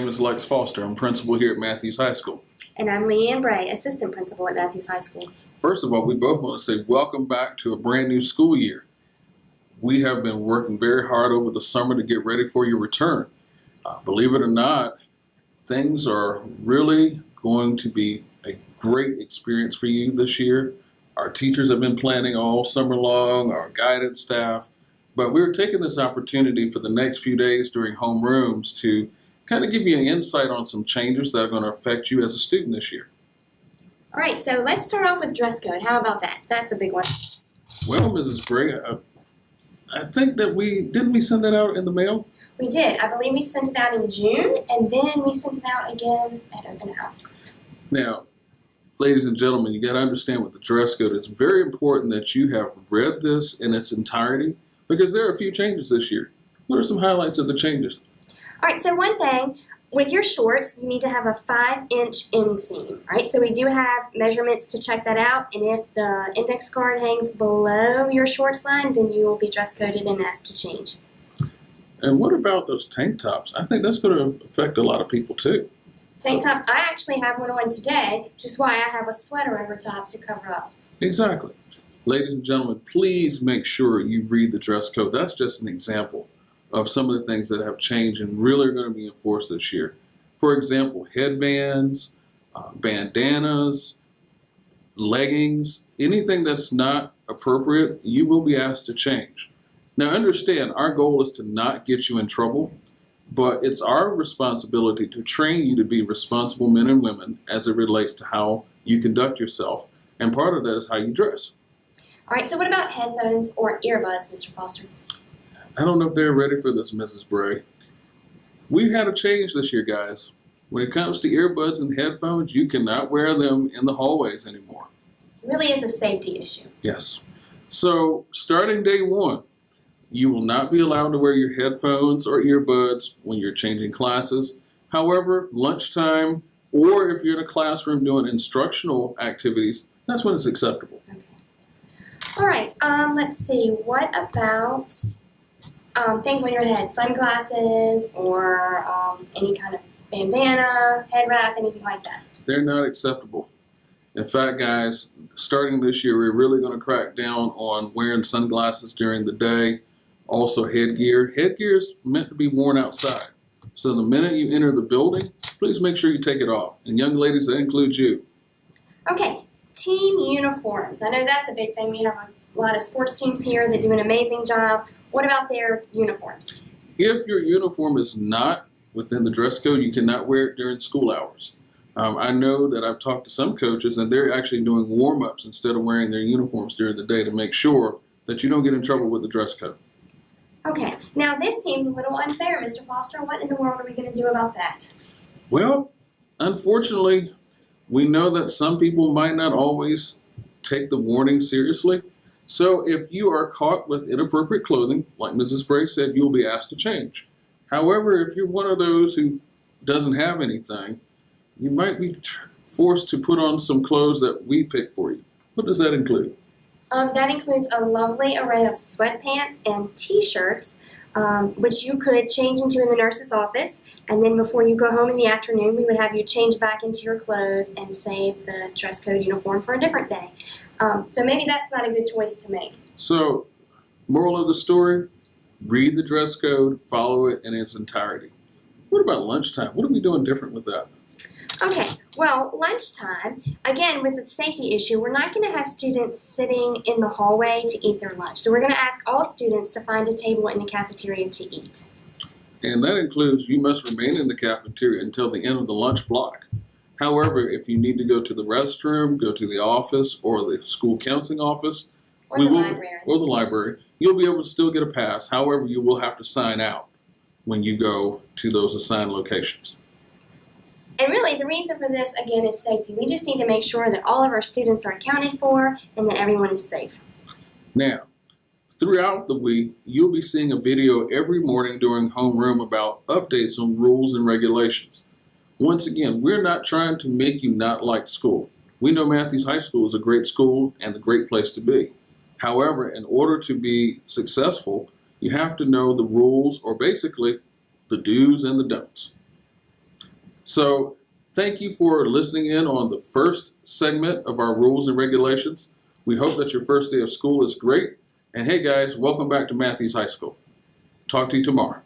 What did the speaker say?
name is Lex Foster. I'm principal here at Matthews High School. And I'm Leanne Bray, assistant principal at Matthews High School. First of all, we both want to say welcome back to a brand new school year. We have been working very hard over the summer to get ready for your return. Believe it or not, things are really going to be a great experience for you this year. Our teachers have been planning all summer long, our guidance staff, but we're taking this opportunity for the next few days during homerooms to kind of give you an insight on some changes that are going to affect you as a student this year. All right, so let's start off with dress code. How about that? That's a big one. Well, Mrs. Bray, I think that didn't we send that out in the mail? We did. I believe we sent it out in June, and then we sent it out again at open house. Now, ladies and gentlemen, you got to understand with the dress code, it's very important that you have read this in its entirety because there are a few changes this year. What are some highlights of the changes? All right, so one thing, with your shorts, you need to have a 5-inch inseam, right? So we do have measurements to check that out, and if the index card hangs below your shorts line, then you will be dress coded and asked to change. And what about those tank tops? I think that's going to affect a lot of people too. Tank tops, I actually have one on today, which is why I have a sweater over top to cover up. Exactly. Ladies and gentlemen, please make sure you read the dress code. That's just an example of some of the things that have changed and really are going to be enforced this year. For example, headbands, bandanas, leggings, anything that's not appropriate, you will be asked to change. Now understand, our goal is to not get you in trouble, but it's our responsibility to train you to be responsible men and women as it relates to how you conduct yourself, and part of that is how you dress. All right, so what about headphones or earbuds, Mr. Foster? I don't know if they're ready for this, Mrs. Bray. We've had a change this year, guys. When it comes to earbuds and headphones, you cannot wear them in the hallways anymore. It really is a safety issue. Yes. So, starting day one, you will not be allowed to wear your headphones or earbuds when you're changing classes. However, lunchtime, or if you're in a classroom doing instructional activities, that's when it's acceptable. Okay. All right, let's see. What about things on your head, sunglasses or any kind of bandana, head wrap, anything like that? They're not acceptable. In fact, guys, starting this year, we're really going to crack down on wearing sunglasses during the day. Also headgear. Headgear is meant to be worn outside. So the minute you enter the building, please make sure you take it off. And young ladies, that includes you. Okay, team uniforms. I know that's a big thing. We have a lot of sports teams here that do an amazing job. What about their uniforms? If your uniform is not within the dress code, you cannot wear it during school hours. I know that I've talked to some coaches and they're actually doing warm-ups instead of wearing their uniforms during the day to make sure that you don't get in trouble with the dress code. Okay, now this seems a little unfair, Mr. Foster. What in the world are we going to do about that? Well, unfortunately, we know that some people might not always take the warning seriously. So if you are caught with inappropriate clothing, like Mrs. Bray said, you'll be asked to change. However, if you're one of those who doesn't have anything, you might be forced to put on some clothes that we pick for you. What does that include? That includes a lovely array of sweatpants and t-shirts, which you could change into in the nurse's office, and then before you go home in the afternoon, we would have you change back into your clothes and save the dress code uniform for a different day. So maybe that's not a good choice to make. So, moral of the story, read the dress code, follow it in its entirety. What about lunchtime? What are we doing different with that? Okay, well, lunchtime, again, with the safety issue, we're not going to have students sitting in the hallway to eat their lunch. So we're going to ask all students to find a table in the cafeteria to eat. And that includes you must remain in the cafeteria until the end of the lunch block. However, if you need to go to the restroom, go to the office or the school counseling office, or the library, you'll be able to still get a pass. However, you will have to sign out when you go to those assigned locations. And really, the reason for this, again, is safety. We just need to make sure that all of our students are accounted for and that everyone is safe. Now, throughout the week, you'll be seeing a video every morning during homeroom about updates on rules and regulations. Once again, we're not trying to make you not like school. We know Matthews High School is a great school and a great place to be. However, in order to be successful, you have to know the rules, or basically the do's and the don'ts. So thank you for listening in on the first segment of our rules and regulations. We hope that your first day of school is great. And hey guys, welcome back to Matthews High School. Talk to you tomorrow.